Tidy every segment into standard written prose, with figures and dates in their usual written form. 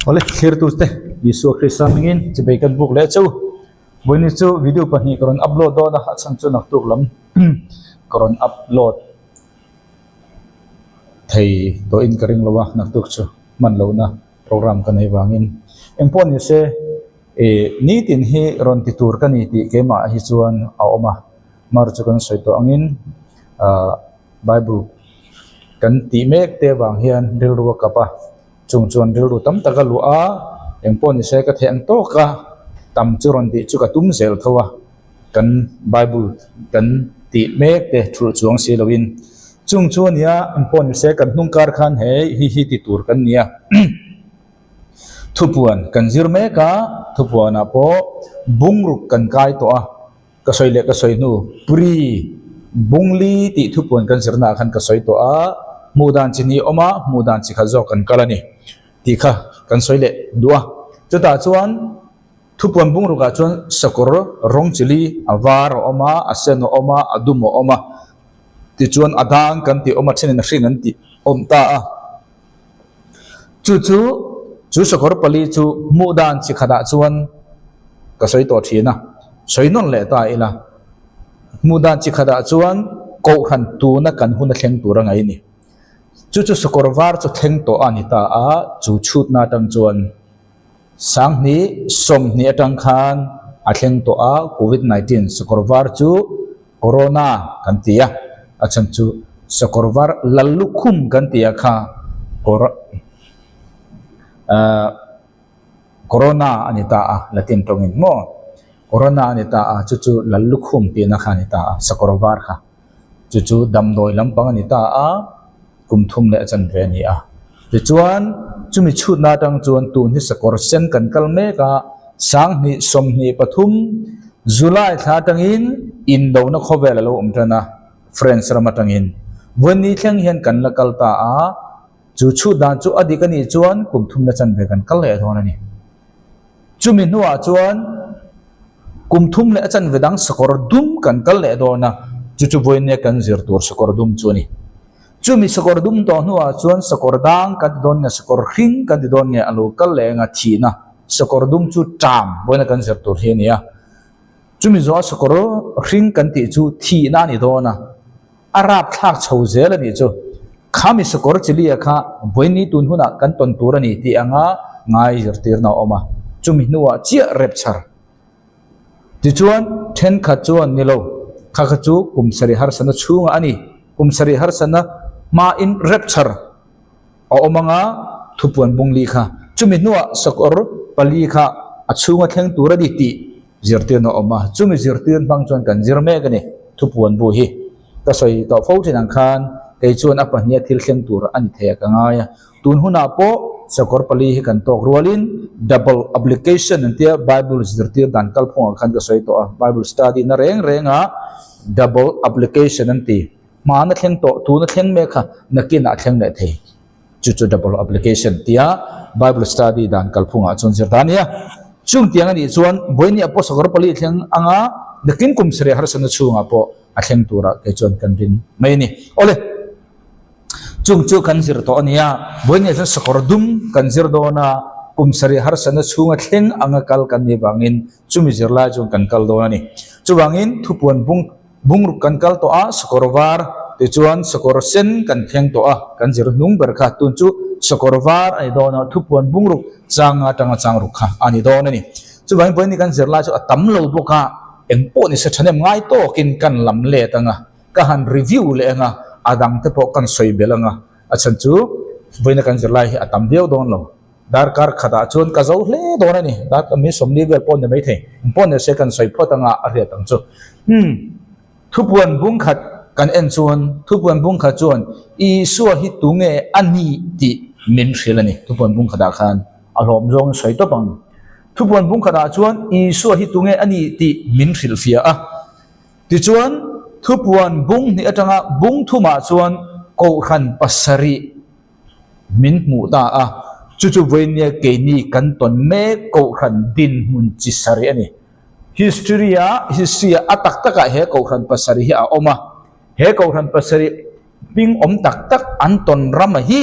Oleh clear tu ste Yesus Kristus mingin cebekan buk le chu boni chu video pani karon upload do na chang chu nak tuk lam karon upload thei to in karing lawa nak tuk chu man lo na program kan ai wangin empon se ni tin hi ron ti tur kan ni ti kema hi chuan a oma mar chu kan soi to angin bible kan ti mek te wang hian dil ru kapa chung chuan dil ru tam taka lu a empon se ka theng to ka tam chu ron ti chu ka tum zel thowa kan bible kan ti mek te thur chuang si lovin chung chuan ya empon se kan hnung kar khan he hi ti tur kan nia thupuan kan zir me ka thupuan apo bungruk kan kai to a ka soile ka soinu puri bungli ti thupuan kan zirna khan ka soi to a mudan chini oma mudan chi kha zo kan kalani ti kha kan soile dua chuta chuan thupuan bungruk ka chuan sakor rong chili avar oma aseno oma adumo oma ti chuan adang kan ti oma chinin hring an ti om ta a chu sakor pali chu mudan chi khada chuan ka soi to thina soinon le ta ila mudan chi khada chuan ko khan tu na kan hun thleng tur ngai ni chu sakor var chu thleng to ani ta a chu chut na tang chuan sang ni som ni atang khan a thleng to a covid 19 sakor var chu corona kan tia acham chu sakor var lallu khum kan tia kha corona anita a latin tongin mo corona anita a chu lallu khum ti na khanita a sakorovar kha chu damdoi lampang anita a kumthum le chan ve ni a ti chuan chumi chut na tang chuan tu ni sakor sen kan kal me ka sang ni som ni pathum july tha tangin in do na khovel lo umtana friends ramatangin wani thleng hian kan la kalta a chu dan chu adikani chuan kumthum na chan ve kan kal le thona ni chumi nuwa chuan kumthum le chan vedang sakor dum kan kal le do na chu voine kan zir tur sakor dum chu ni chumi sakor dum to nuwa chuan sakor dang kan don na sakor hring kan don ne alu kal le nga thina sakor dum chu tam voine kan zir tur he ni a chumi zo sakor hring kan ti chu thi na ni do na arab thak chho zel ani chu khami sakor chili kha voini tun huna kan ton tur ani ti anga ngai zir tir na oma chumi nuwa chia repchar ti chuan then kha chuan nilo kha chu kumsari har sana chunga ani kumsari har sana ma in repchar a omanga thupuan bungli kha chumi nuwa sakor pali kha achunga thleng tura di ti zirtir na oma chumi zirtir bang chuan kan zirme gani thupuan bu hi ka soi to fautin ang khan kei chuan apa hnia thil thleng tur ani thea ka ngaya tun huna po sakor pali hi kan tok rualin double application antia bible zirtir dan kal phong khan ka soi to a bible study na renga double application anti ma na thleng to tu na thleng me kha nakin a thleng le thei chu double application tia bible study dan kal phong a chon zir dania chung tiang ani chuan boini apo sakor pali thleng anga nakin kumsre har sana chunga po a thleng tura ke chon kan rin mai ni ole chung kan zir to ania boini sa sakor dum kan zir do na kumsari har sana chunga thleng anga kal kan ni bangin chumi zirla chung kan kal do ni chuwangin thupuan bungruk kan kal to a sakor var te chuan sakor sen kan thleng to a kan zir nung ber kha tun chu sakor var ai do na thupuan bungruk changa tanga changruk kha ani do ni chuwangin boini kan zirla chu atam lo boka engpo ni sa thanem ngai to kin kan lam le tanga ka han review le nga adang te po kan soi belanga achan chu boina kan zirlai hi atam deu don lo dar kar khada chun ka zo hle don ani dat mi somni vel pon ne mai the pon ne second soi photanga a ria tang chu thupuan bung khat kan en chuan thupuan bung kha chuan i su hi tunge ani ti min thrilani thupuan bung khada khan alom jong soi to pang thupuan bung khada chuan i su hi tunge ani ti min thril fia a ti chuan thupuan bung ni atanga bung thuma chuan ko khan pasari min mu ta a chu voinia ke ni kan ton me ko khan din mun chi sari ani history atak taka he ko khan pasari hi a oma he ko khan pasari ping om tak anton rama hi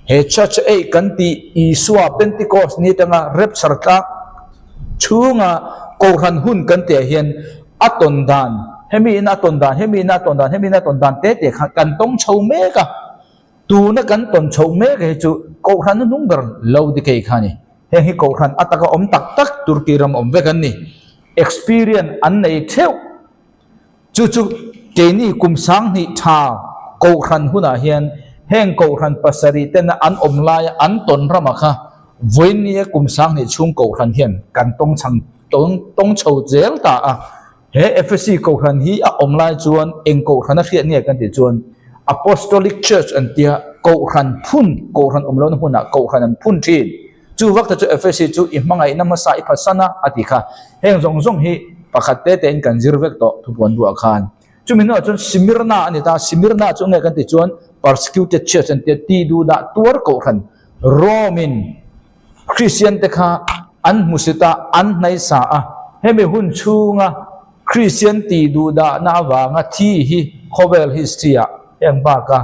he church a kan ti isua Pentecost ni tanga rapture ka chunga ko ran hun kan te hian aton dan hemi na ton dan hemi na ton dan hemi na ton dan te te kan tong chho me ka tu na kan ton chho me ke chu ko ran nung ber lo di ke khani he hi ko ran ataka om tak tak turki ram om ve kan ni experience an nei theu chu chu ke ni kum sang ni tha ko ran huna hian heng ko ran pasari ten an om lai an ton rama kha voin ni kum sang ni chung ko ran hian kan tong chang tong chho zel ta a he FSC ko ran hi a om lai chuan eng ko ran a hriat ni kan ti chuan apostolic church an tia ko ran phun ko ran om lo na huna ko ran phun thin chu wak ta chu FSC chu i mangai nama sa i phasana atika heng zong zong hi pakhat te ten kan zirvek to thupon du akhan chu min no chun Smyrna ani ta Smyrna chu nge kan ti chuan persecuted church an tia ti du da tuar ko ran Roman Christian te kha an musita an nai sa a hemi hun chunga Christian ti du da na wanga thi hi khovel history a em ba ka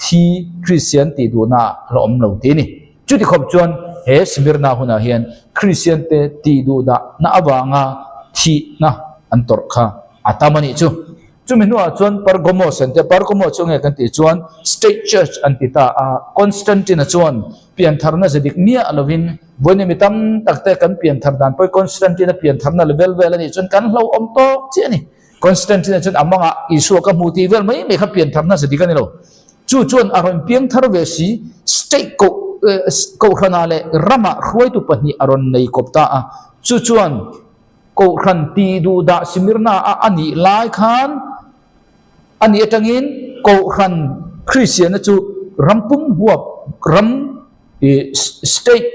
thi Christian ti du na rom lo ti ni chu ti khop chuan he Smyrna huna hian Christian te ti du da na awanga thi na antor kha atamani chu chumi nuwa chuan Pergamos ante Pergamos chunge kan ti chuan state church antita a Constantine chuan pian tharna zedik nia alovin boine mitam takte kan pian thar dan poi Constantine pian tharna level ani chuan kan hlo om to chi ani Constantine chuan amanga isu ka muti vel mai me kha pian tharna zedik ani lo chu chuan aron piang thar ve si state ko khana le rama khwai tu pahni aron nei kopta a chu chuan ko khan ti du da Smyrna a ani lai khan ani atangin ko khan Christian chu rampum huap ram state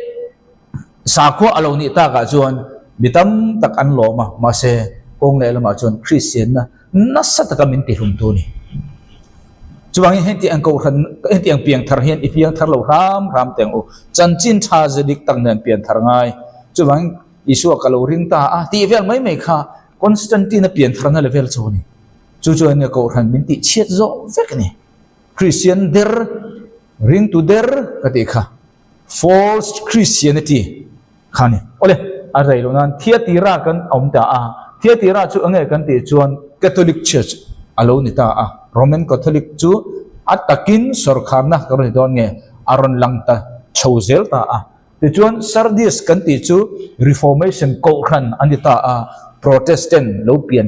sakho alo ni ta ka chuan bitam tak an loma ma se kong le lama chuan Christian na nasa ta kamin ti hum tu ni chuang henti ang ko khan henti ang piang thar hian ipiang thar lo ram teng u chan chin tha zedik tang nen pian thar ngai chuang isu ka lo ring ta a ti vel mai kha Constantine pian thar na level chu ni chu ne ko khan min ti chiat zo vek ni Christian der ring to der ka ti kha false Christianity khani ole a rei lo nan thiatira kan om ta a thiatira chu ange kan ti chuan Catholic Church alo ni ta a Roman Catholic chu atakin sarkharna kar don nge aron langta chozel ta a ti chuan Sardis kan ti chu Reformation ko khan anita a Protestant lo pian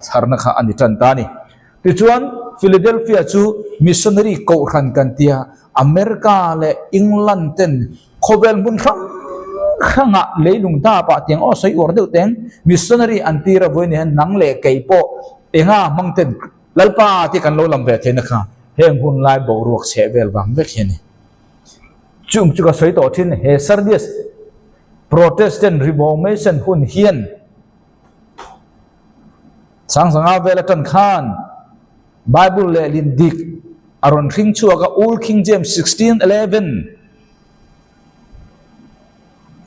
charna kha ani tan ta ni ti chuan Philadelphia chu missionary ko khan kan tia America le England ten khovel mun khanga leilung ta pa tiang o soi or deu ten missionary antira voine nang le keipo enga mangten lalpa ti kan lo lam ve thena kha heng hun lai bo ruak che vel wang ve kheni chung chu ka soi to thin he Sardis Protestant Reformation hun hian sanga vel tan khan Bible le lin dik aron ring chu ka Old King James 16:11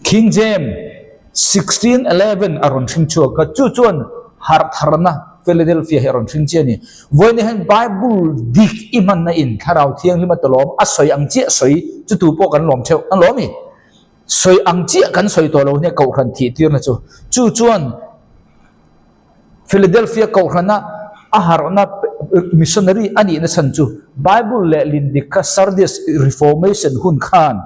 King James 16:11 aron ring chu ka chu chuan har tharna Philadelphia heron thing cheni voine hen Bible dik iman na in tharau thiang lima tolom asoi ang chi soi chu tu po kan lom theu an lomi soi ang chi kan soi to lo ne ko khan thi tir na chu chuan Philadelphia ko khana ahar na missionary ani na san chu Bible le lin dikha Sardis Reformation hun khan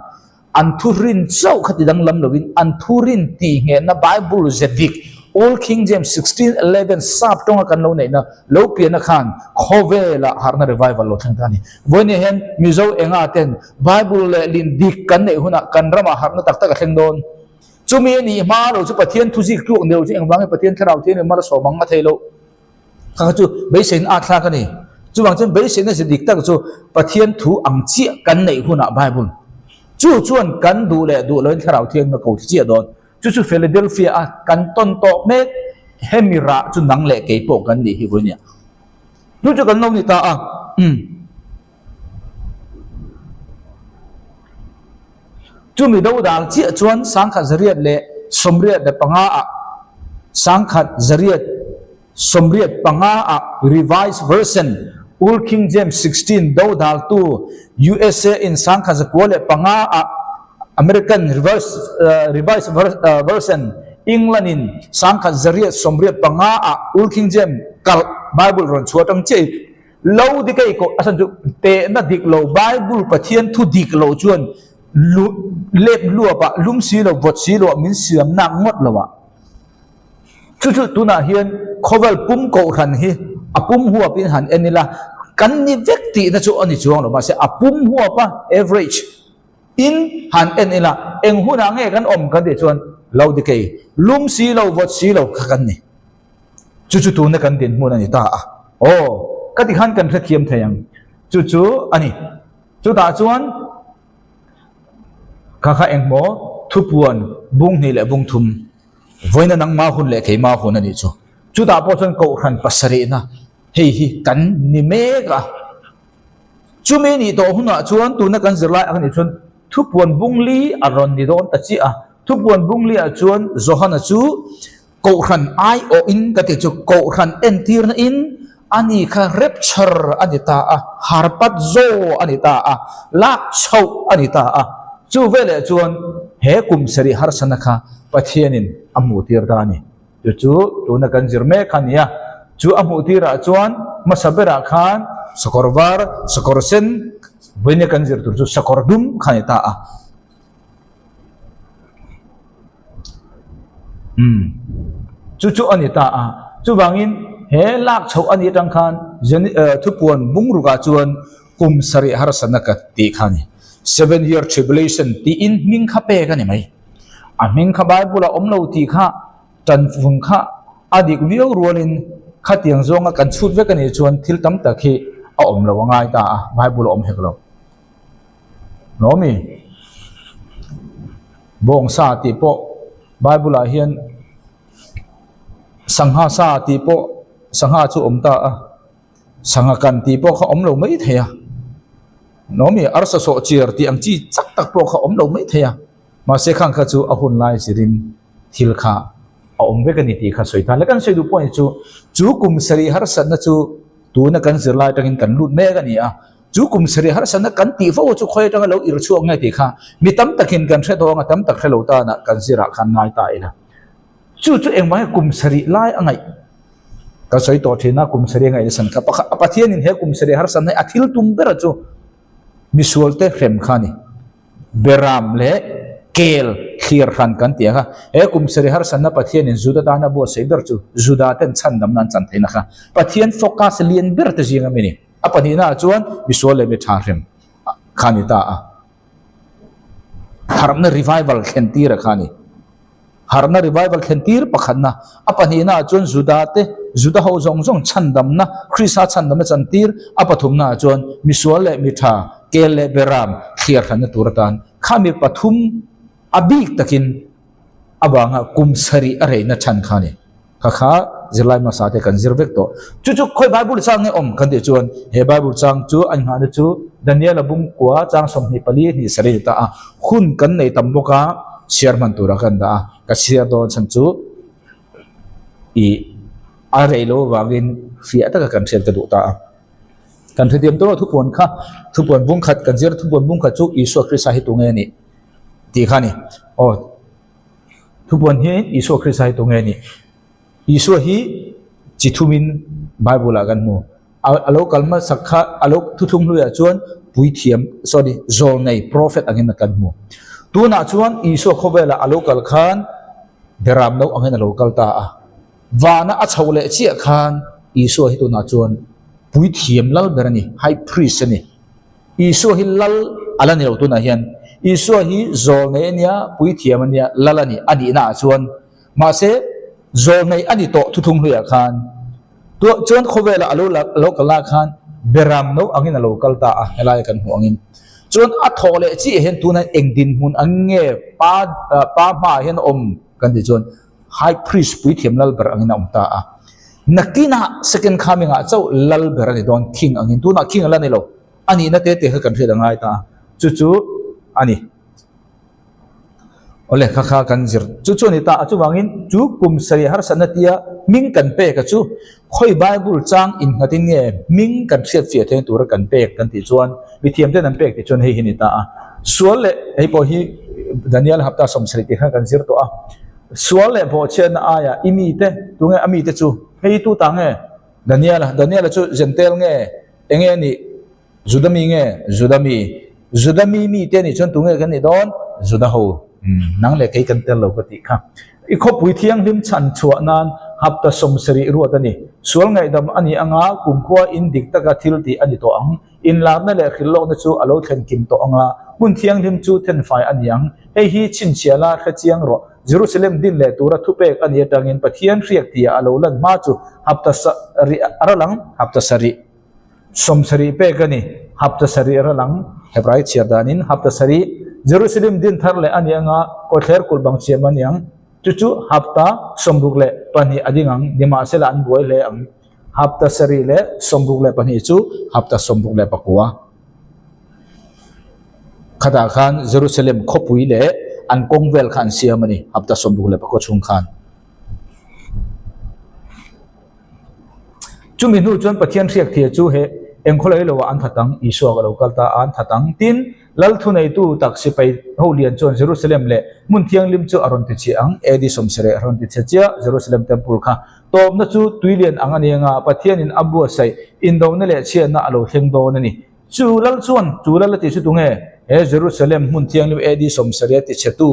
anthurin chau khatidang lam lovin anthurin ti nge na Bible zedik Old King James 16:11 sap tonga kan lo nei na lo pian khan khovela harna revival lo thang tani voine hen mizo enga ten Bible le lin dik kan nei huna kan rama harna tak tak theng don chumi ni ma lo chu pathian thuji kluk neu chu engwang pathian tharau the ne mar so manga thailo kha chu beisen a thla ka ni chu wang chen beisen na se dik tak chu pathian thu ang chi kan nei huna Bible chu chuan kan du le du lo tharau thiang na ko chi don chu Philadelphia a kan ton to me hemira chu nang le ke po kan ni hi bonia chu kan lo ni ta a chu mi do dal chi chuan sangkhat zariat le somriat de panga a sangkhat zariat somriat panga a revised version Old King James 16 do dal tu USA in sang kha zakole panga American revised version England in sang kha zariat somriat panga Old King James kal Bible ron chuatang che lo di kai ko asan ju te na dik lo Bible pathian thu dik lo chuan lep lua pa lum si lo vot si lo min siam nak ngot lawa chu tuna hian khoval pum ko khan hi apum huwa pin han enila kan ni vekti na chu ani chuang lo ma se apum huwa pa average in han enila eng huna nge kan om kan de chuan lo di kai lum si lo vot si lo khan ni chu tu na kan din mun ani ta kati khan kan thakhiam thayang chu ani chu ta chuan kha engmo thupuan bung ni le bung thum voina nang ma hun le ke ma hun ani chu ta po chon ko khan pasari na hei hi kan ni mega chu me ni to huna chuan tu na kan zirlai ani chuan thupuan bung li aron ni don ta chi thupuan bung li a chuan zohana chu ko khan ai o in ka ti chu ko khan entir na in ani kha rapture anita harpat zo anita lak chau anita chu vele chuan he kum sari har sanakha pathianin amu tir dani chu tuna kan jirme khania chu amu tira chuan masabera khan sakorwar sakorsen vene kan jir chu sakordum khanita chu anita chu wangin he lak chau ani tang khan thupuan bungruga chuan kum sari har sanaka ti khani 7-year tribulation ti in ming kha pe ka ni mai ming kha bible omlo ti kha tan fung kha adik viau rolin kha tiang zonga kan chut ve ka ni chuan thil tam ta khi omlo ngai ta bible om heklo nomi bong sa ti po bible a hian sangha sa ti po sangha chu omta sangha kan ti po kha omlo mai theya nomi arsa so chiar ti ang chi chak tak po kha omlo mai theya ma se khang kha chu ahun lai sirin thil kha om ve kan ti kha soita la kan sei du point chu kum sari har san na chu tu na kan zir lai tangin kan lut me ga ni chu kum sari har san na kan ti fo chu khoi tang lo ir chu ngai ti kha mi tam takin kan thre do nga tam tak thre lo ta na kan zira khan ngai ta ina chu eng mai kum sari lai angai ka soi to thina kum sari ngai san ka pathian in he kum sari har san nai athil tum ber chu misual te khrem khani beram le kel clear khan kan tia kha e kum sari har san na pathian in juda dana bo sei ber chu juda ten chan dam nan chan theina kha pathian focus lien ber te jinga mini apani na chuan misual le be tharem khani ta harna revival khentir khani harna revival khentir pakhanna apani na chuan juda ho zong chandam na krisa chandam na chantir apathum na chuan misual le mitha kel le beram clear khan na turatan khami pathum abik takin abanga kumsari are na chan khani kha zilai ma sa te kan zirvek to chu khoi bible chang ne om kan de chuan he bible chang chu an ha na chu Daniel abung kwa chang som ni pali ni sari ta hun kan nei tamboka chairman tura kan da ka sia do chan chu i arelo wagin fia ta kan sel ta du ta kan thiam to thupon bung khat kan zir thupon bung khat chu isu krista hi tu nge ni ti khani thupon hi isu krista hi tu nge ni isu hi chithumin bible agan mu alo kalma sakha alo thuthum lu ya chuan pui thiam sorry zol nei prophet angin kan mu tu na chuan isu khobela alo kal khan deram no angin alo kal ta wana a chhole chi khan isu hi tu na chuan pui thiam lal berani high priest ni isu hi lal alani lo tu na hian isu hi zol nei nia pui thiam ania lalani adi na chuan ma se zol nei ani to thuthum lu ya khan tu chuan khobela alo kala khan beram no angin alo kal ta helai kan hu angin chuan a thole chi hen tu na engdin hun ange pa ma hen om kan di chuan high priest pui thiam lal ber angin om ta nakina second coming a chau lal ber ani don king angin tu na king la ni lo ani na te kan theda ngai ta chu ani ole kha kha kan zir chu ni ta chu wangin chu kum sari har sanatia ming kan pe ka chu khoi bible chang in ngatin nge ming kan siat che the tur kan pe kan ti chuan mi thiam te nan pe ti chuan hei hi ni ta a sual le hei po hi Daniel hapta som sari ti kha kan zir to a sual le bo chen aya imi te tu nge ami te chu hei tu ta nge Daniel chu gentel nge enge ni Judami mi te ni chuan tu nge kan ni don Judaho nang le kai kan tel lo ka ti kha I kho pui thiang lim chan chua nan hapta som sari ruat ani sual ngai dam ani anga kumkhwa in dik taka thil ti ani to ang in lar na le khil lo na chu alo thlen kim to anga mun thiang lim chu ten fai ani ang hei hi chin chiala kha chiang ro Jerusalem din le tura thupek ani atangin pathian riak ti alo lan ma chu hapta sari aralang hapta sari som sari pe kani hapta sari aralang hebrai chiadanin hapta sari Jerusalem din thar le ani anga ko thler kul bang chiam ani ang chu hapta somruk le pani adingang dima sela an boy le ang hapta sari le somruk le pani chu hapta somruk le pakwa khata khan Jerusalem khopui le an kongvel khan siamani hapta somruk le pakwa chung khan chumi nu chon pathian riak thia chu he engkholai lo an thatang iswa ga lokal ta an thatang tin lal thunai tu taksi pai holian chon Jerusalem le mun thiang lim chu aron ti chi ang edi somsere aron ti chia Jerusalem temple kha tom na chu tuilian angani nga pathian in abu sai in do na le chia na alo theng do na ni chu lal ti chu tunge e Jerusalem mun thiang lim edi somsere ti chetu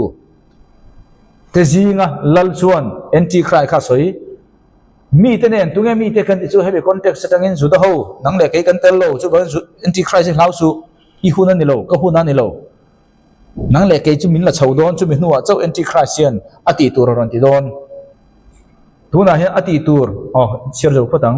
te jinga lal chuan anti christ kha soi mi te nen tunge mi te kan chu hebe context satangin juda ho nang le kai kan tel lo chu ban anti christ lau su I hunan ni lo ka hunan ni lo nang le ke chu min la chho don chu mi nuwa chau anti christian ati tur ron ti don tuna he ati tur sir jo phatang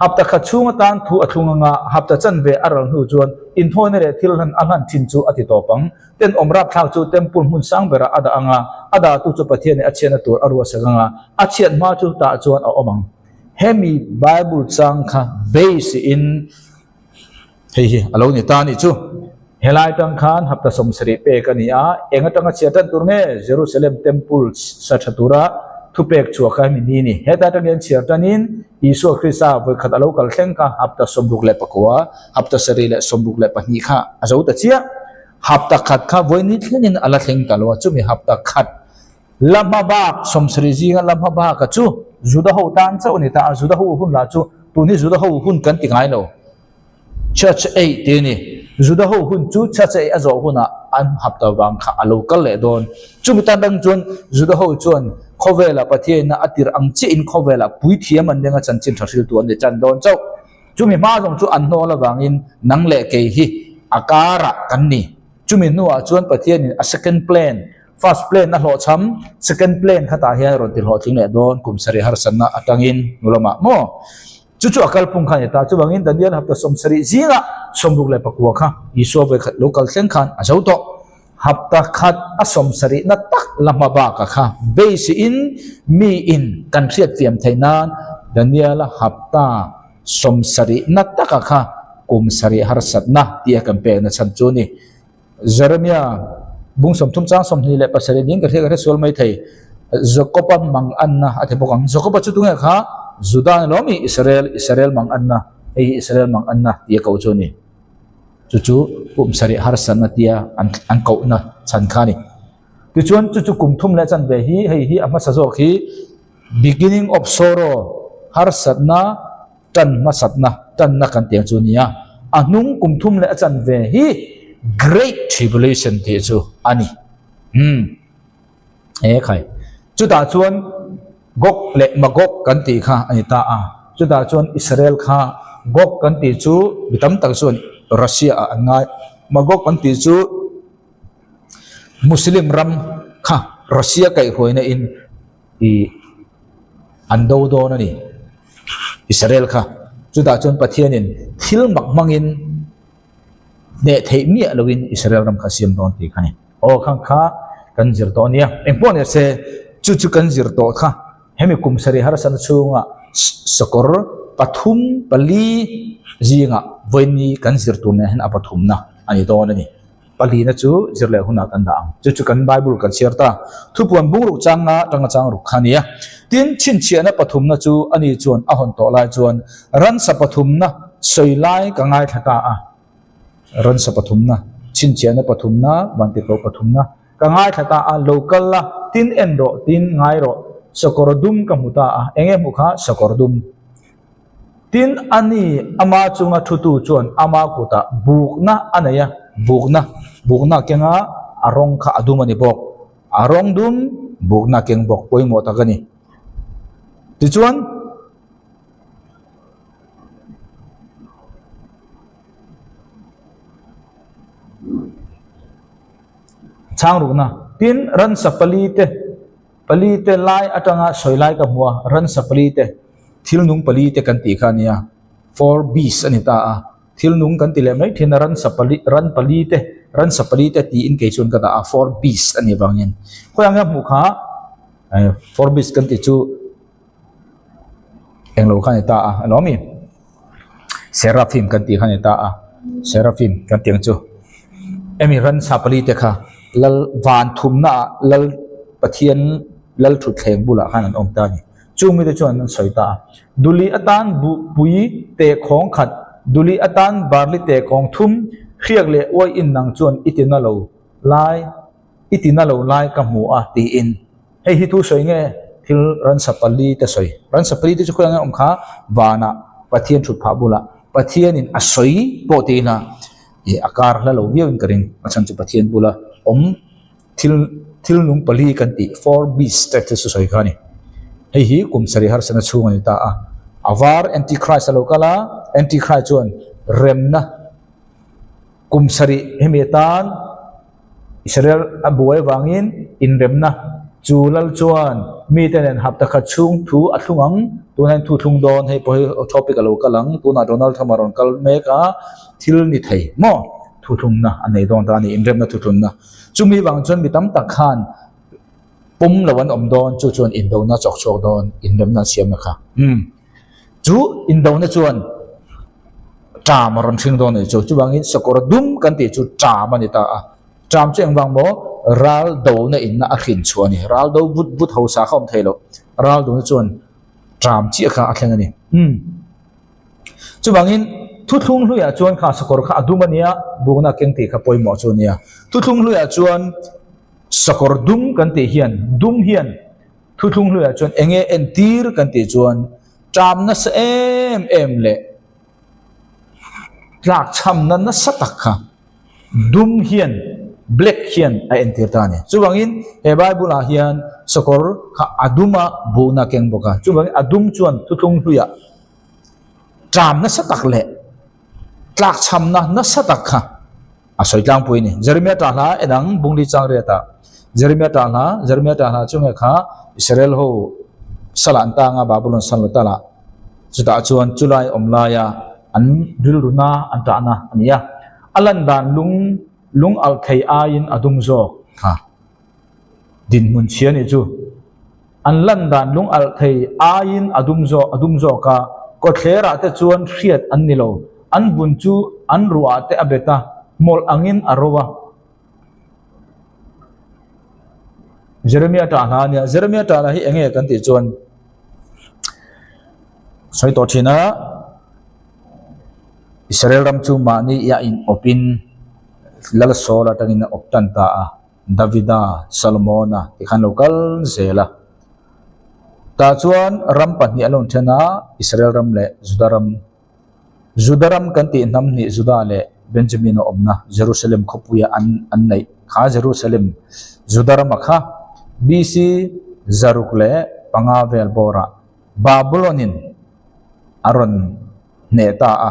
hapta kha chunga tan thu athunga nga hapta chan ve aral hu chuan in thone re thil han alan thin chu ati to pang ten omrap thak chu temple mun sang bera ada anga ada tu chu pathian a chena tur arwa saganga a chian ma chu ta chuan a omang hemi bible chang kha base in hei alo ni ta ni chu helai tang khan hapta som sri pe kania engatanga chiatan turne Jerusalem temple sathatura thupek chuaka mi ni heta tangen chiatanin Isu Krista ve khat alo kal thlengka hapta somruk le pakwa hapta sari le somruk le pahni kha azo ta chia hapta khat kha voini thlenin ala thleng kalwa chu mi hapta khat lama ba som sri ji nga lama ba ka chu juda ho tan chau ni ta juda ho hun la chu tu ni juda ho hun kan ti ngai lo church 8 te ni juda ho hun chu church 8 azo huna an hapta wang kha alo kal le don chu mi tan dang chun juda ho chuan khovela pathian na atir ang chi in khovela pui thiam an denga chan chin thasil tu an de chan don chau chu mi ma jong chu an no la wangin nang le ke hi akara kan ni chu mi nuwa chuan pathian in a second plan first plan na lo cham second plan khata hian ron til ho thing le don kum sari har sanna atangin nulama mo chu akal pung khan ta chu wangin Daniel hapta som sari zinga somruk le pakwa kha iso ve khat local thleng khan azau to hapta khat asom sari na tak lama ba ka kha base in mi in kan riat fiam thainan Daniel hapta som sari na tak ka kha kum sari har satna tia kan pe na chan chu ni Jeremiah bung som thum chang som ni le pasari ding ka the sol mai thai Jacob mang anna athe bokang Jacob chu tunga kha Judah lomi Israel mang anna Israel mang anna tia kau chu ni chu kum sari har sanna tia an kau na chan khani ti chuan chu kum thum le chan ve hi ama sajo khi beginning of sorrow har satna tan ma satna tan na kan tiang chu nia anung kum thum le chan ve hi great tribulation ti chu ani khai chu ta chuan gok le magok kan ti kha ani ta chu ta chuan Israel kha gok kan ti chu bitam tak chuan Russia angai magok kan ti chu Muslim ram kha Russia kai hoina in ando do na ni Israel kha chu ta chuan pathian in thil mak mangin ne thei mi alowin Israel ram kha siam don ti khani khang kha kan zir to nia engpon se chu kan zir to kha hemi kum sari har san chunga sakor pathum pali jinga voini kan zir tu ne han apathum na ani to na ni pali na chu zirle huna kan da chu kan bible kan share ta thu puan bung ru changa tanga chang ru khania tin chin chiana pathum na chu ani chuan a hon to lai chuan ran sa pathum na soilai ka ngai thata a ran sa pathum na chin chiana pathum na banti ko pathum na ka ngai thata a local la tin en ro tin ngai ro sokorodum ka muta a enge mukha sokorodum tin ani ama chunga thutu chuan ama kuta bukna anaya bukna kenga arong kha adumani bok arong dum bukna keng bok poimo takani ti chuan changruna tin ran sapali te lai atanga soilai ka muwa ran sapali te thilnung pali te kan ti khania 4 B's anita a thilnung kan ti le mai thina ran sapali te ti in ke chun ka ta 4 B's ani bangin khoyanga mukha 4 B's kan ti chu englo khanita a alomi seraphim kan ti khanita a seraphim kan tiang chu emi ran sapali te kha lal van thumna lal pathian lal thu thleng bula khanan om ta ni chumi te chuan an soita duli atan pui te khong khat duli atan barli te khong thum khiak le oi in nang chuan itina lo lai ka mu a ti in hei hi thu soi nge thil ran sapali te soi ran sapali te chu khang om kha wana pathian thut pha bula pathian in asoi po te na e akar la lo viau in karing machan chu pathian bula om thil nung pali kan ti 4 B's te su soi khani hei hi kum sari har sana chunga ni ta a avar antichrist alokala antichrist chuan remna kum sari hemetan Israel abuai wangin in remna chulal chuan mi tenen hapta kha chung thu athungang tunan thu thung don hei poi topic alokalang tuna Donald Thamaron kal meka thil ni thei mo thu thung na anei don ta ni in remna thu thun na chumi wang chuan mi tam tak khan pum lawan om don chu chuan in do na chok don in rem na siam na kha chu in do na chuan tram ron thing don chu chu bangin sakor dum kan ti chu tram ani ta a tram cheng wang mo ral do na in na a khin chuani ral do but ho sa khom thailo ral do na chuan tram chi kha a thlen ani chu bangin thu thung hluya chuan kha sakor kha adumania bugna keng ti kha poimo chuania thu thung hluya chuan sakor dum kan ti hian dum hian thu thung hluya chuan enge entir kan ti chuan tram na sa em le tlak cham na satak kha dum hian black hian a entir ta ni chuwangin he bible a hian sakor kha aduma bugna keng boka chuwangin adum chuan thu thung hluya tram na satak le tlak cham na satak kha a soitlang pui ni Jeremiah ta la enang bungli chang re ta Jeremiah ta la chunga kha Israel ho salanta nga Babylon salata la chuta chuan chulai omlaya an rilruna anta na ania alan dan lung al thei ain adum zo ha din mun chian ni chu an lan dan lung al thei ain adum zo ka ko thlera te chuan hriat an nilo an bun chu an ruwa te abeta mol angin arowa Jeremiah ta la hi enge kan ti chuan soi to thina Israel ram chu mani ya in opin lal sola tangin optan ta a Davida Salmona ti khan lokal zela ta chuan ram patni alon thena Israel ram le Judaram kan ti nam ni Juda le Benjamin omna Jerusalem khopuya an nei kha Jerusalem Judaram kha BC Zaruk le pangavel bora Babylonin aron neta a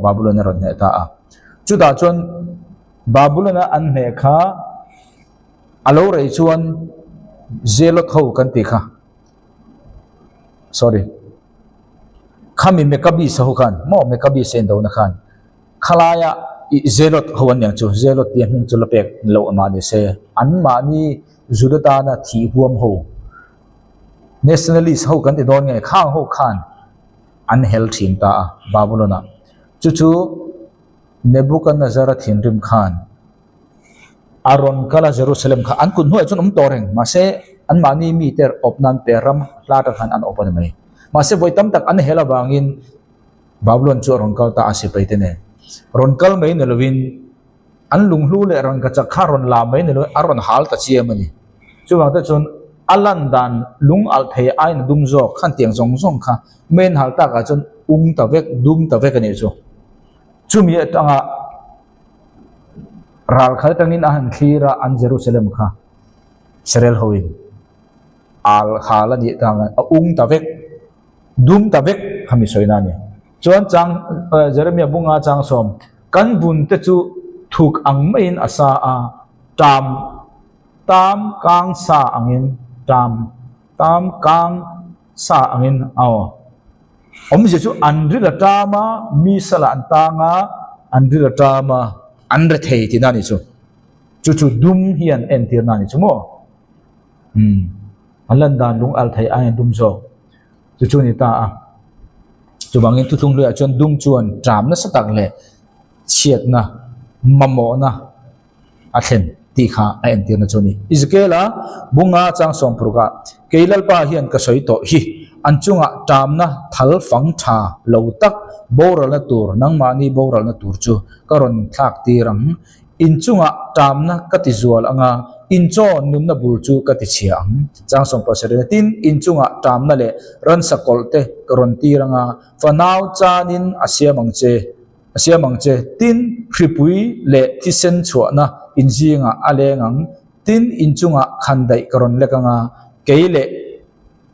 Babylon aron neta a chuta chuan Babylon an ne kha alo rei chuan zelot ho kan ti kha sorry khami mekabi sahu khan mo mekabi sen do na khan khalaya zelot hoan yang chu zelot ti hmin chu lapek lo ma ni se an ma ni judata na thi huam ho nationalist ho kan ti don nge khang ho khan an hel thim ta Babylona chu Nebuchadnezzar thin rim khan aron kala Jerusalem kha an kun hoi chun toreng ma se an mani mi ter opnan teram lata khan an open mai ma se voitam tak an hela bangin Babylon chu ron kal ta asipai ne ron kal mai ne lovin an lunglu le ron ka chakha ron la mai ne lo aron hal ta chiamani chuwang ta chun alan dan lung al thei ai na dum zo khan tiang zong zong kha men hal ta ka chun ta vek dum ta vek ani chu chumi atanga ral khal tangin ahan khira an Jerusalem kha serel hoin al khala ni tanga ta vek dum ta vek khami soina ni chuan chang Jeremiah bunga chang som kan bun te chu thuk ang main asa a tam kang sa angin tam kang sa angin aw je chu andri la tama mi sala antanga andri la tama andre thei ti na ni chu dum hian entir na ni chu mo alan dan lung al thei ai dum zo chu ni ta a chu bangin tu thung le chon dum chuan tram na satak le chiat na mamo na a thlen ti kha a entir na chuni Ezekiela bunga chang som pruka keilal pa hian ka soi to hi anchunga tamna thal fang tha lo tak boral na tur nang mani boral na tur chu karon thak ti rang inchunga tamna katizual anga incho numna bul chu kati chiang chang som pasare tin inchunga tamna le ran sakolte karon ti ranga fanau chanin asia mangche tin kripui le tisen chuana injinga alengang tin inchunga khandai karon lekanga keile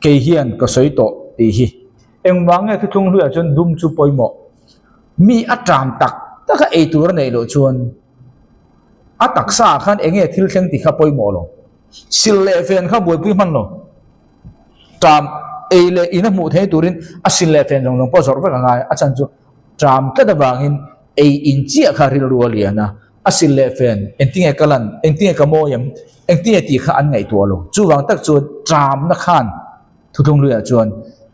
kehian ka soito ti hi engwange thu thung hlua chon dum chu poimo mi atram tak taka e tur nei lo chuan ataksa khan enge thil thleng ti kha poimo lo sil le fen kha boi pui man lo tam eile ina mu thei turin asil le fen jong po zor va ngai achan chu tram ta da wangin e inchi kha ril rualiana asil le fen entinge kalan entinge kamoyam entinge ti kha an ngai to lo chu wang tak chu tram na khan thu thung luya chuan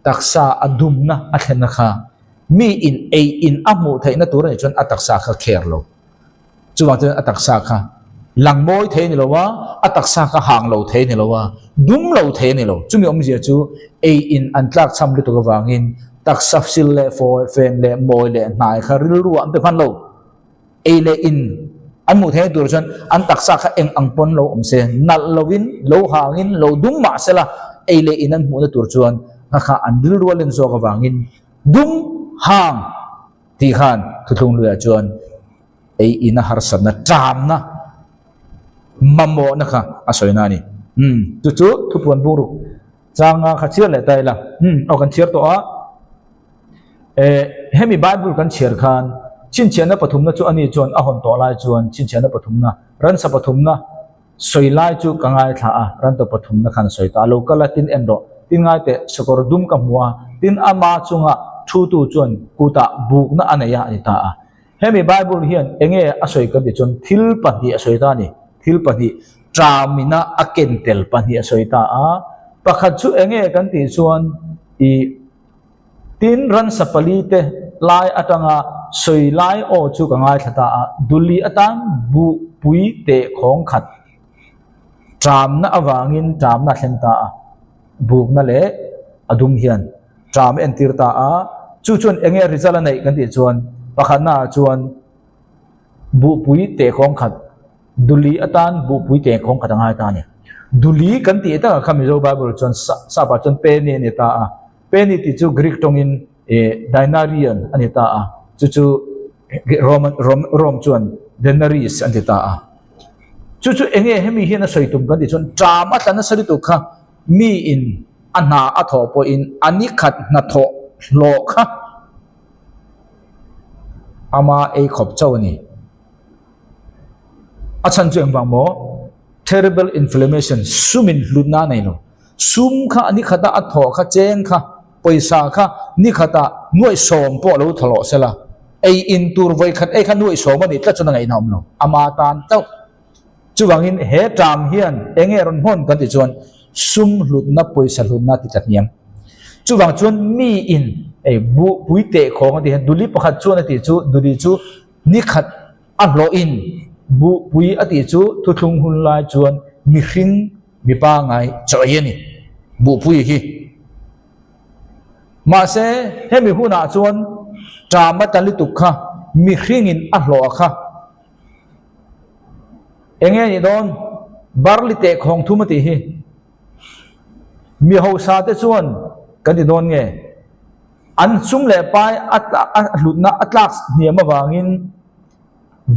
taksa adum na athen na kha mi in amu thei na tur nei chuan ataksa kha kher lo chu wang chuan ataksa kha langmoi thei ni lo wa ataksa kha hang lo thei ni lo wa dum lo thei ni lo chumi om je chu in an tlak cham li to ka wangin taksa sil le fo fen le moi le nai kha ril ru am te phan lo le in an mu thei tur chuan an taksa kha eng angpon lo om se nal lovin lo hangin lo dum ma sela eile inan mu na tur chuan kha andil rualen zo ka wangin dum hang ti khan thuthung luya chuan ina harsan na tram na mamo na kha asoina ni chu thupuan buru changa khachir le taila o kan chir to a hemi bible kan chir khan chin chena pathum na chu ani chuan a hon to lai chuan chin chena pathum na ran sa pathum na soilai chu kangai tha a ran to pathum na khan soita local tin endo tin ngai te sakor dum ka muwa tin ama chunga thu tu chuan kuta buk na anaya ani ta a hemi bible hian enge asoi ka di chun thil pahni asoita ni thil pahni tramina akentel pahni asoita a pakhat chu enge kan ti chuan I tin ran sapali te lai atanga soilai o chu kangai thata a duli atang bu pui te khong khat tram na awangin tram na thlenta a buk na le adum hian tram entir ta a chu chun enge rizala nei kan ti chuan pakhat na chuan bu pui te khong khat duli atan bu pui te khong khat angai ta ni duli kan ti ta khami zo bible chuan sa pa chuan pe ni ta a pe ni ti chu greek tongin dinarian ani ta a chu rom chuan denaris ani ta a chu enge hemi hian a soitum kan ti chuan tram a tlan sari tu kha mi in ana a tho po in ani khat na tho lo kha ama e khop chawni achan chu engwang mo terrible inflammation sumin hlutna nei lo sum kha ani khata a tho kha cheng kha paisa kha ni khata nuai som po lo thalo sela ei in tur voi khat ei kha nuai som ani tla chuna ngai nom lo ama tan tau chuwangin he tram hian enge ron hon kan ti chuan sum hlutna paisa hlutna ti tatniam chuwang chuan mi in ei bu puite khong ti duli pakhat chuan ti chu duli chu นี่ขัดอัลโลอินบุปุยอติจูทุทุงหุนลายจวนมีขิงมีป้าไงจอยนี่บุปุยฮีมาเสให้มีผู้นาจวนจามัตันลิตุกค่ะมีขิงอินอัลโลค่ะเองนี่โดนบาร์ลิเตะของทุมติฮีมีหัวซาเตจวนกันที่โดนไงอันซุ่มเล่ไปหลุดนะอัตลักษณ์เนี่ยมาวางิน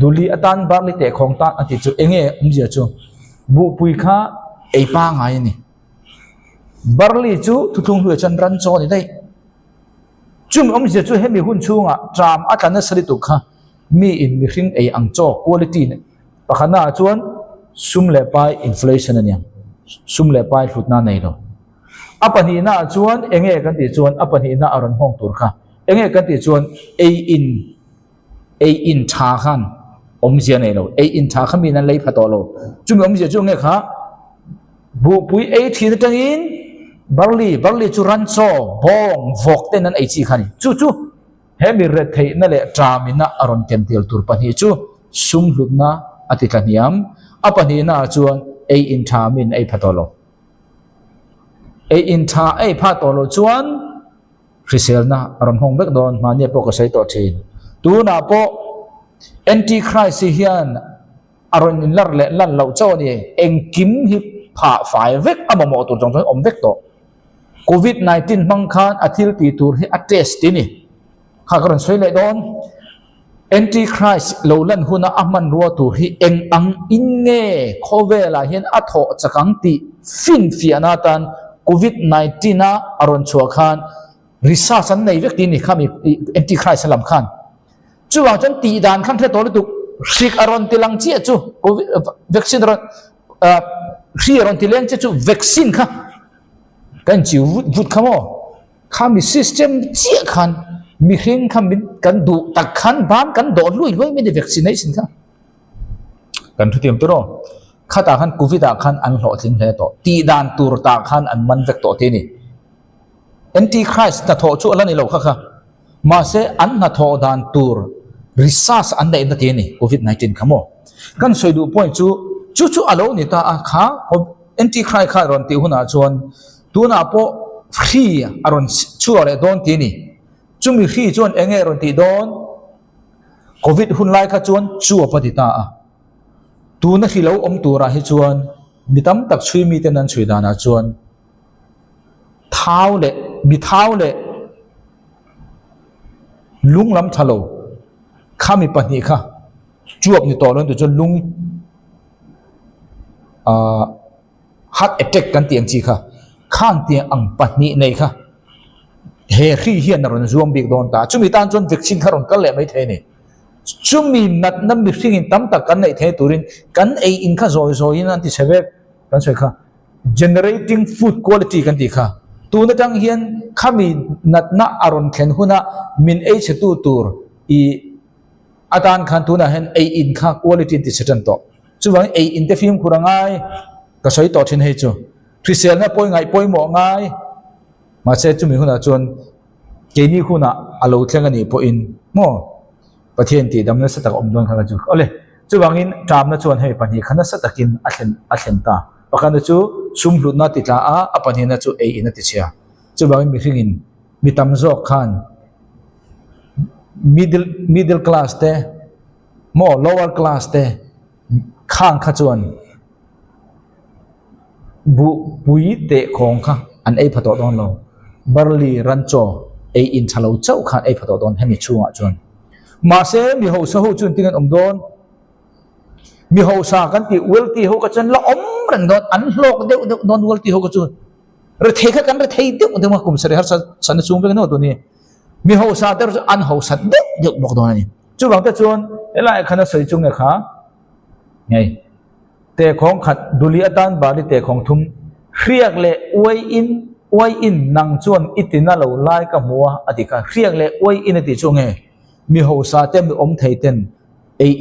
ดูลีอัตันบาร์ลิเตะของตาอันที่จูเองเจียจูบุปุยข้าไอป้าไงนี่บาร์ลิจูทุกทุงหัวจันรันโจนี่ได้จุ่มเจียจูให้มีหุ่นชูงอ่ะจามอัตันนัสลิตุกค่ะมีอินมีขิงไออังโจคุณภาพเนี่ยปะขณะจวนซุ่มเล่ไปอินฟลชันเนี่ยซุ่มเล่ไปหลุดน่าในเราอัปนีน่าจวนเองกันติจวนอัปนีน่าอรันห้องตัวค่ะเองกันติจวนเออินชาขันเสียในเราเออินชาขันมีนั่นเลยพัดต่อเราจุ่มเสียจุ่มค่ะบุปุยทีนั่นจังอินบาร์ลีจุรันโซบองวอกเต้นนั้นจีขันจู่เฮมิเรทนั่นแหละจามิน่าอรันเต็มเตียลตัวปนีซุ่มหลุดน่าอติกันยามอัปนีน่าจวนเออินชามินพัดต่อเราอินทาพาตัวเราชวนคริสเตียนนะรำหงเบกโดนมาเนี่ยพวกก็ใช้ตัวเชนตัวน่ะพวกแอนติคริสเตียนอารมณ์ลัดเล่ลั่นเราเจ้านี่เองกิมฮิปผ่าฝ่ายเวกอ่ะมาตัวจงใจเวกตัวโควิด-19บังคับอาทิตย์ตีตัวให้อัตเตสตินี่ข้าก็รันช่วยเลยโดนแอนติคริสเราลั่นหุ่นอ่ะมันรัวตัวให้เองอังอินเง่โคเวลาเห็นอัฐจักรังตีฟินฟิอานาตันCOVID-19 นะอารมณ์ชัวร์ขันริซาสันในเวกตีนี่ข้ามีแอนติคริสต์สลัมขันจู่ว่าจันตีดานขันเทตัวเลยตุกสิกอารมณ์ติลังเจี๊ยจู่โควิดวัคซีนอารมณ์สิอารมณ์ติลังเจี๊ยจู่วัคซีนค่ะกันจิววุดขโมข้ามีซิสเต็มเจี๊ยขันมีเฮงข้ามีกันดูตักขันบ้านกันโดนลุยไม่ได้วัคซีนให้สินค่ะกันทุกทีมตัวโนข้าตาขันกูวิตาขันอันหล่อทิ้งเลยต่อตีดานตูรตาขันอันมันเวกต่อที่นี่แอนติคริสต์น่ะโทษชั่วแล้วนี่เราค่ะมาเสอันน่ะโทษดานตูรริซาสอันใดนั่นที่นี่โควิด-19ขโมกันสวยดูpointจู่อารมณ์นี่ตาข้าแอนติคริสต์ข้ารอนตีหุ่นอาจวนตัวน่ะพอฟรีอารมณ์ชั่วเลยโดนที่นี่จู่มีฟรีจวนเองรอนตีโดนโควิดหุ่นไล่ข้าจวนชั่วปฏิตาตัวนักที่เราตัวราหิจวนมีตั้มตักช่วยมีแต่นั้นช่วยดานาจวนเท้าเละมีเท้าเละลุงล้ำทะเลข้ามีปัญหาค่ะจวบนี่ต่อเรื่องตัวจนลุงฮัตเอเทคกันเตียงจีค่ะข้างเตียงอังปัญหาในค่ะเฮรี่เฮียนรอนรวมบิ๊กโดนตาจุมีตานจนวัคซีนขารอนก็เลยไม่เท่เนี่ยจุมีนัดน้ำมิสิ่งตั้มตะกันในเทตุรินกันอินข้าโซยนั่นที่เสวกกันสวยค่ะ generating food quality กันดีค่ะตัวนั่นจังเฮียนข้ามีนัดน่าอารมณ์เข็นหุ่นมินเชตูตัวอาจารย์ขันตัวนั่นเห็นอินข้า quality ที่เสด็จต่อจู่ว่าอินเตฟิมคุรังไงก็สวยต่อทิ้งให้จู่คริสเตียนน่ะป่วยไงป่วยหมอไงมาเสร็จจุมีหุ่นจนเกนี่หุ่นอาลูเทียงกันนี่ป่วยอินโม่ประเทศที่ดำเนินสตักอมดวงขันจู่เอาเลยจู่บางอินจามนั่นชวนให้ปัญหาขันสตักินอัศนตาปกันจู่ซุ่มหลุดนัดติดละปัญหานั่นจู่อินนั่นติดเชียจู่บางอินมีสิ่งอินมีตำจอกขัน middle class เต้โม่ lower class เต้ข้างขัดจวนบุยเตะของข้าอันพัดต่อดอนเราบาร์ลีรันโจอินทะเลเจ้าขันพัดต่อดอนให้มีช่วงจวนมาเสมีหัวสะหูจุนติกันโดนมีหัวสากันที่เวลที่หัวกระจุนละรันโดนอันโลกเดียวโดนเวลที่หัวกระจุนเราเทกันเราเทเดียวเดี๋ยวมาคุมเสร็จฮะสันนิษฐานไปกันโน่ตัวนี้มีหัวสาแต่อันหัวสาเดียวบอกโดนนี่จู่บางแต่จวนเวลาขณะใส่จุงเนี่ยค่ะไงเตะของขัดดุลีอัตันบาลีเตะของทุ่มเรียกเลยอวยอินนางจวนอิตินาเราไล่กับมัวอธิการเรียกเลยอวยอินติจงไงมีหัวสาเต็มมีอมไทยเต็ม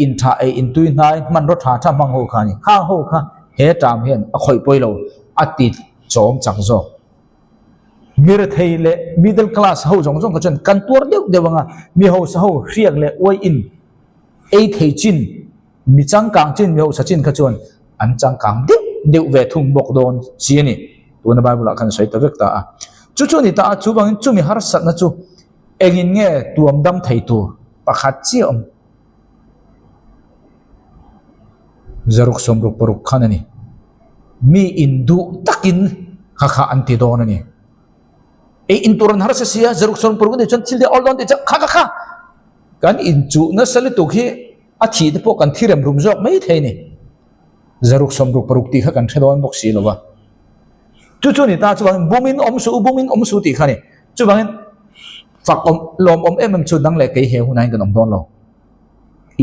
อินท่าอินตุยนายมันรถหาท่ามังหัวขานี่ข้างหัวขาเฮตามเห็นคอยป่วยเราอติจอมจักจอกมีรถไทยเลย middle class หัวจงก็จนกันตัวเดียวว่ามีหัวสาหัวเรียกเลยอวยอิน ei thei chin mi chang kang chin mi ho sa chin kha chuan an chang kang deuh ve thung bok don chi ni tuna Bible kan soi ta vek ta a chu ni ta chu bangin chu mi har sat na chu engin nge tuam dam thei tu pakhat chi om zaruk somruk paruk khanani mi indu takin kha anti don ani e inturan har sa sia zaruk somruk paruk ni chan thilde all don te kha kan in chu na sali tu khi a thi te po kan thirem rum jok mai thei ni zaruk somruk paruk ti kha kan thedon bok si lowa chu ni ta chu bang bumin om su ti khani chu bang phak om lom om em chu dang le ke he hunai kan om don lo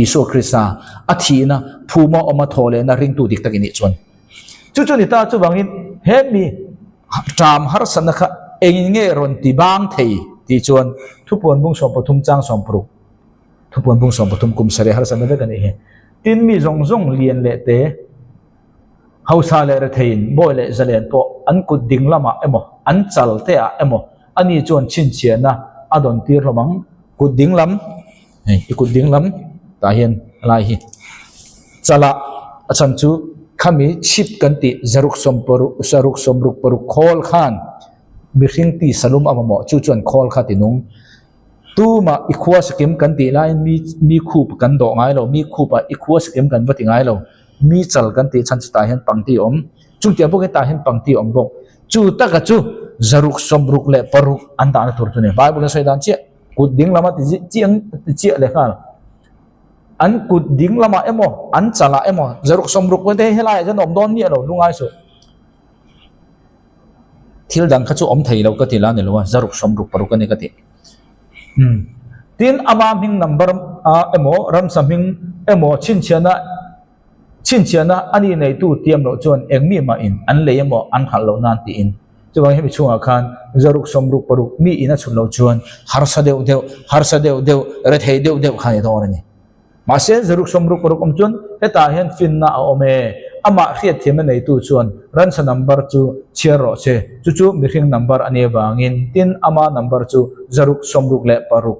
Isu Krista a thi na phuma oma thole na ring tu dik takini chuan chu ni ta chu bangin he mi tram har san kha engin nge ron ti bang thei ti chuan thupon bung som pathum chang som pru thupon bung som pathum kum sare har san ve kan he tin mi zong lian le te hausa le ra thein boy le zalen po an kut ding lama emo an chal te a emo ani chuan chin chiana adon tir lomang kut ding lam kut ding lam ta hian lai hi chala achan chu khami chip kan ti zaruk somruk paruk khol khan mi hring ti salum amamo chu chuan khol kha tinung tu ma ikhwa skim kan ti lai mi khup kan do ngai lo mi khupa ikhwa skim kan vati ngai lo mi chal kan ti chan ta hian pangti om chung tia bo ke ta hian pangti om bo chu ta ka chu zaruk somruk le paruk an da na tur tu ne Bible sai dan che kut ding lama ti chiang chi le khan an kut ding lama emo an chala emo zaruk somruk we te helai jan om don ni lo lungai su thil dang kha chu om thei lo ka ti la ne lo zaruk somruk paruk ani ka ti tin ama ming number emo ram saming emo chin chiana ani nei tu tiam lo chon engmi ma in an le emo an khal lo nan ti in chuwang hemi chunga khan zaruk somruk paruk mi ina chun lo chuan har sa deu re thei deu khani don ani mase zaruk somruk paruk om chun heta hian fin na ome ama khiat thema nei tu chuan ran sa number chu chiaro che chu mi hring number ani wangin tin ama number chu zaruk somruk le paruk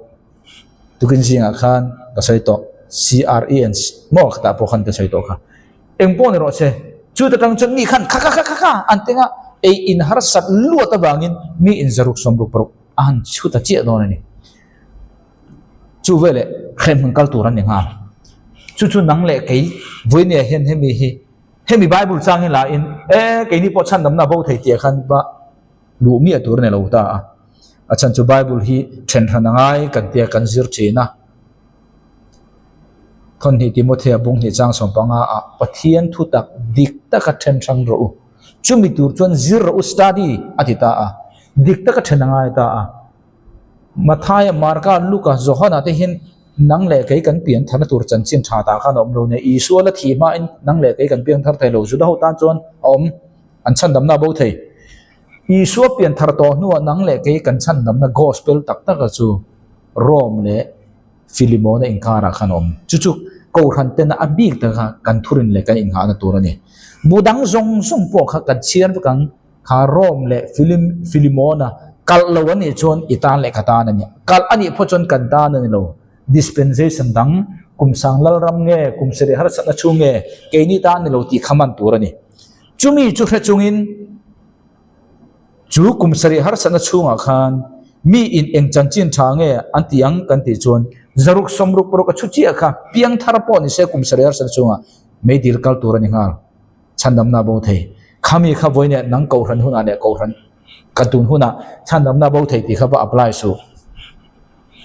tukin singa khan ka sai to CREN mo khata po khan ka sai to kha engpo ni ro che chu ta tang chun mi khan kha antenga e in har sat lu ta wangin mi in zaruk somruk paruk an chu ta che don ani chu vele khem kal turan ni nga chu nang le kai voi ne hen hemi Bible chang la in kai ni po chan nam na bo thei ti khan ba lu mi atur ne lo ta a chan chu Bible hi then hanangai kan tia kan zir china thon hi Timothy bung ni chang som panga a pathian thu tak dik ta ka then sang ro chu mi tur chuan zir ro study atita a dik ta ka then hangai ta a Mathaya Marka Luka Zohana te hin nang le kai kan pian thana tur chan chin tha ta khan om lo ne Isu la thi ma in nang le kai kan pian thar thai lo ju da ho ta chon om an chan dam na bo thei Isu pian thar to nu nang le kai kan chan dam na gospel tak tak chu Rom le Philemon in kara khan om chu ko khan te na abik ta kan thurin le kan in ha na tur ani budang zong po kha kan chian kang kha Rom le Philemona kal lo ani chon itan le khata na ni kal ani pho chon kan ta na ni lo dispensation dang kum sang lal ram nge kum seri har sa na chu nge ke ni ta ni lo ti khaman tur ani chumi chu kha chungin chu kum seri har sa na chunga khan mi in eng chan chin tha nge antiang kan ti chon zaruk somruk pro ka chu chi kha piang thar po ni se kum seri har sa chunga me dil kal tur ani ngal chandam na bo thei khami kha voine nang ko ran huna ne ko ran katun huna chandam na bo thei ti kha ba apply su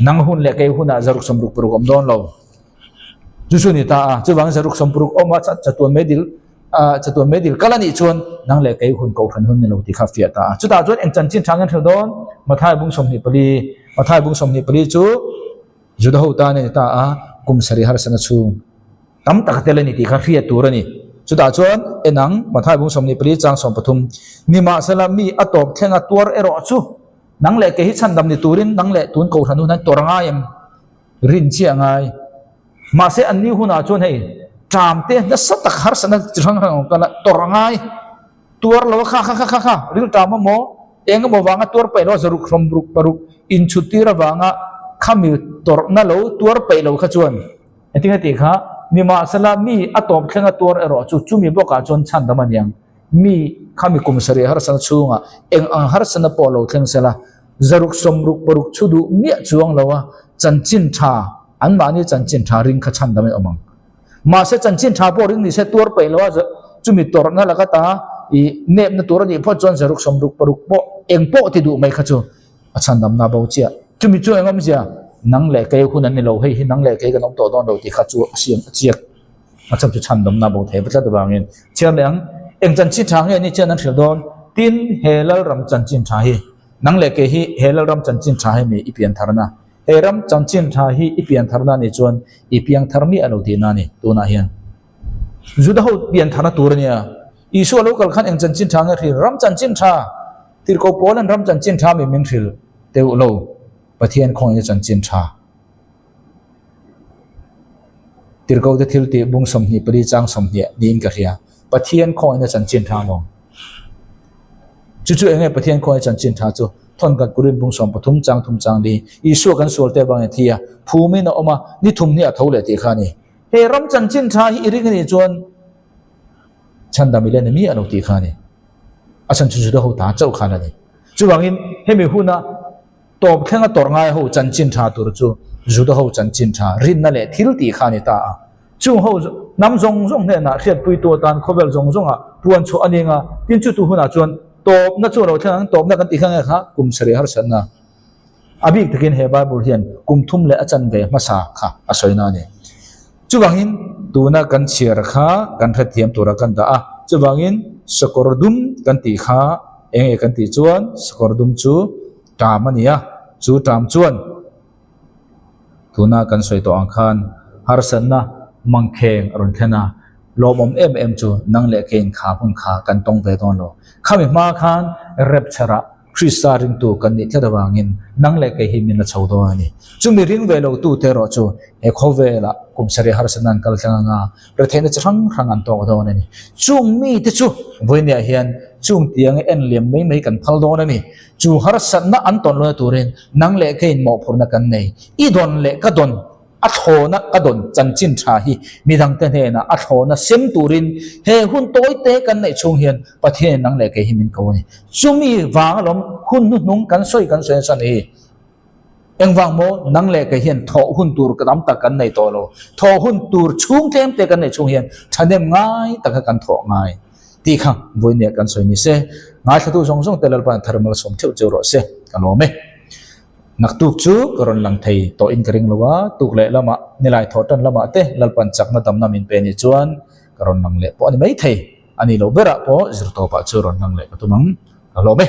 nang hun le kai huna zaruk somruk pro om don lo chu ni ta chu wang zaruk somruk oma chatun medil kalani chuan nang le kai hun ko ran hun ne lo ti kha fia ta chu ta chuan eng chan chin thangan thil don mathai bung som ni pali chu juda ho ta ne ta kum sari har sana chu tam tak telani ti kha fia turani chu ta chuan enang mathai bung som ni pali chang som pathum nima salami atop thenga tuar ero chu nang le ke hi chan dam ni turin nang le tun ko ran hun toranga em rin chi angai ma se anni huna chon hei tram te na satak har sana chang kala torangai tuar lo kha ril tram mo eng mo wanga tuar pe lo zaruk somruk paruk in chuti ra wanga khami tor na lo tuar pe lo kha chuan ที่เหตุข้ามีมาสลามีอัตบเข่งตัวเอรอจู่มีบอกการจนชันดมันยังมีข้ามีกุมสรีหาร์สันชูงะเองอังหาร์สันปอลเข่งเสละจรุกสมรุกปรุกชุดูมีจวงละวะจันจินชาอันมานี่จันจินชาริงขชันดมันอมังมาเสจันจินชาปอริงนี่เสตัวไปละวะจู่มีตัวนั่นละก็ตาอีเนบนตัวนี้พอจนจรุกสมรุกปรุกปอเองปอที่ดูไม่ขจูชันดำนาบาวเจียจู่มีจวงงั้นเจียนังเล็กเกย์คนนั้นนี่เราให้นังเล็กเกย์กันน้องตัวโดนเราที่ขจูเสียงเจียอาจจะชันดำนาบาวเทพเจ้าตัวบางเงินเชื่อเลี้ยงเองจันจินชาเงี้ยนี่เชื่อนั้นเชื่อโดนตินเฮลัลรำจันจินชาเฮนังเล็กเกย์เฮลัลรำจันจินชาเฮมีอีเปียนธารณะเฮรำจันจินชาเฮอีเปียนธารณะนี่จวนอีเปียนธารมีอนุทินานี่ตัวน่าเห็นจุดเขาเปียนธารณะตัวเนี่ยอีส่วนลูกขันเองจันจินชาเงี้ยที่รำจันจินชาที่เขาโพลันรำจันจินชามีมินทิลเตวโลปะเทียนของจันจินชาที่เขาจะทิลตีบุงสมหีปริจังสมหีดีนกะเรียปะเทียนของจันจินชามองจู่ๆเองปะเทียนของจันจินชาจู่ทนกันกุรินบุงสมปทุมจังดีอีส่วนกันส่วนเตบางทีอ่ะภูมินออกมานี่ทุ่มเนี่ยเท่าเลยตีขานี่เฮรำจันจินชาอีริกนี่จวนฉันดามิเลนมีอนุตีขานี่อาฉันจู่ๆเดาหัวตาเจ้าขานี่จู่บางอินเฮมีหุ่นนะตบแข่งตัวง่ายหูจันจินชาตัวจู่จู่เดาหูจันจินชารินนั่นแหละทิลตีขานี่ตาจู่หูน้ำจงเนี่ยนะเขียนปุยตัวตานขบเวลจงอ่ะปวนชัวอันนี้อ่ะทิ้งจู่ตัวหุ่นอ่ะจวนตบนั่นจู่เราเท่านั้นตบนั่นกันตีข้างไงคะกุมสรีหาร์สันนะอาบิกตะกินเฮบาบุเรียนกุมทุ่มเละอาจารย์เวมาสาค่ะอาศัยนั่นเนี่ยจู่บางอินตัวน่ะกันเชียร์ค่ะกันเทียมตัวกันตาจู่บางอินสกอร์ดุมกันตีค่ะเองกันตีจวนสกอร์ดุมจู่ตามมันเนี่ยจู่ตามจวนตัวน่ะกันสวยตัวอังคารหาร์สันนะมังเคงอรุณเทนะลมจู่นังเล็กเองขาพุ่งขากันตรงไปตอนโลข้ามีมาคานเร็บชระคริสตาริงตัวกันนี่เท่าดวางินนังเล็กเองมินละชาวตัวนี่จู่มีริงเวลตู้เทโรจู่เอกเวละกุมสรีหาร์สันนันกัลจังงาประเทศจะรั้งอันตัวตัวนี่จู่มีที่จู่วันนี้เห็นจู่เตียงเอ็นเลียมไม่กันพัลโดนี่จู่หาร์สันนัอันตอนเลยตัวเรนนังเล็กเองหมอพูดนักันนี่อีดอนเล็กก็ดอนอัฐโหนะกระดนจันจินชาฮีมีดังเตนเฮนะอัฐโหนะเซมตูรินเฮหุ่นโต้เตกันในช่วงเฮียนประเทศนังเล็กเฮมินเขานี่จุมีวางลมหุ่นนุ่งกันสวยสันเฮเอ็งวางโมนังเล็กเฮียนทอหุ่นตูร์กระดำตะกันในตัวโลทอหุ่นตูร์ช่วงเทมเตกันในช่วงเฮียนทันเดมง่ายตะกันทอง่ายตีข้างวันนี้กันสวยนี่เสง่ายถ้าตัวทรงเตลปันทาร์มัลสมเที่ยวเจอรอเสกันโลเมนักตุกจูกรอนลังไทยตัวอินกริงลัวตุกเละละมะนิลายทอตันละมะเตลปันจักนัดำนามินเป็นจวนกรอนลังเละพออันนี้ไม่ไทยอันนี้เราเบระพอจิรโตปะจูรอนลังเละก็ตัวมังเราเม